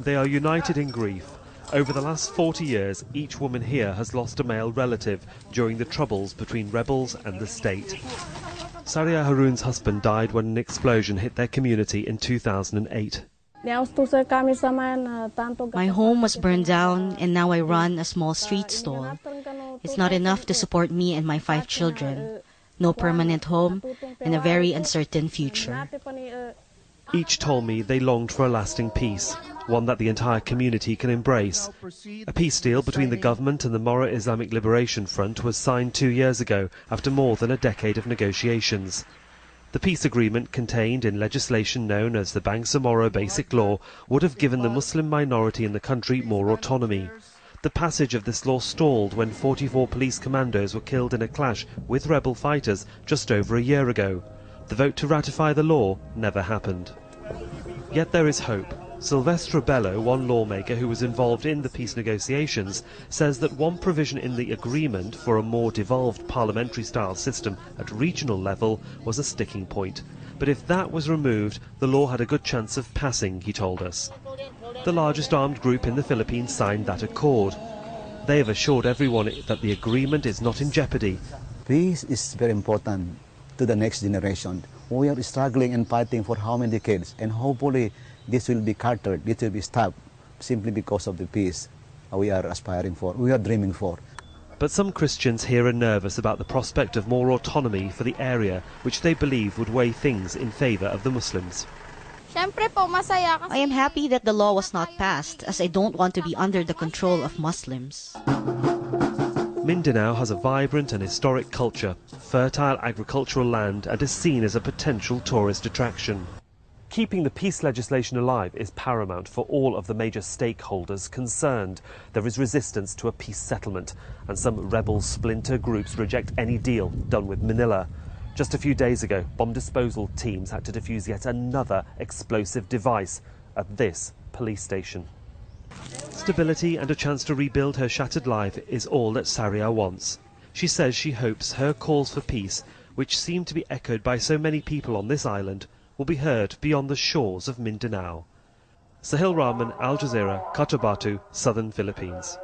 They are united in grief. Over the last 40 years, each woman here has lost a male relative during the troubles between rebels and the state. Saria Harun's husband died when an explosion hit their community in 2008. My home was burned down and now I run a small street stall. It's not enough to support me and my 5 children. No permanent home and a very uncertain future. Each told me they longed for a lasting peace, one that the entire community can embrace. A peace deal between the government and the Moro Islamic Liberation Front was signed 2 years ago after more than a decade of negotiations. The peace agreement, contained in legislation known as the Bangsa Moro Basic Law, would have given the Muslim minority in the country more autonomy. The passage of this law stalled when 44 police commandos were killed in a clash with rebel fighters just over a year ago. The vote to ratify the law never happened. Yet there is hope. Silvestre Bello, one lawmaker who was involved in the peace negotiations, says that one provision in the agreement for a more devolved parliamentary-style system at regional level was a sticking point. But if that was removed, the law had a good chance of passing, he told us. The largest armed group in the Philippines signed that accord. They have assured everyone that the agreement is not in jeopardy. Peace is very important to the next generation. We are struggling and fighting for how many decades, and hopefully this will be countered, this will be stopped, simply because of the peace we are aspiring for, we are dreaming for. But some Christians here are nervous about the prospect of more autonomy for the area, which they believe would weigh things in favour of the Muslims. I am happy that the law was not passed, as I don't want to be under the control of Muslims. Mindanao has a vibrant and historic culture, fertile agricultural land, and is seen as a potential tourist attraction. Keeping the peace legislation alive is paramount for all of the major stakeholders concerned. There is resistance to a peace settlement, and some rebel splinter groups reject any deal done with Manila. Just a few days ago, bomb disposal teams had to defuse yet another explosive device at this police station. Stability and a chance to rebuild her shattered life is all that Saria wants. She says she hopes her calls for peace, which seem to be echoed by so many people on this island, will be heard beyond the shores of Mindanao. Sahil Rahman, Al Jazeera, Cotabato, Southern Philippines.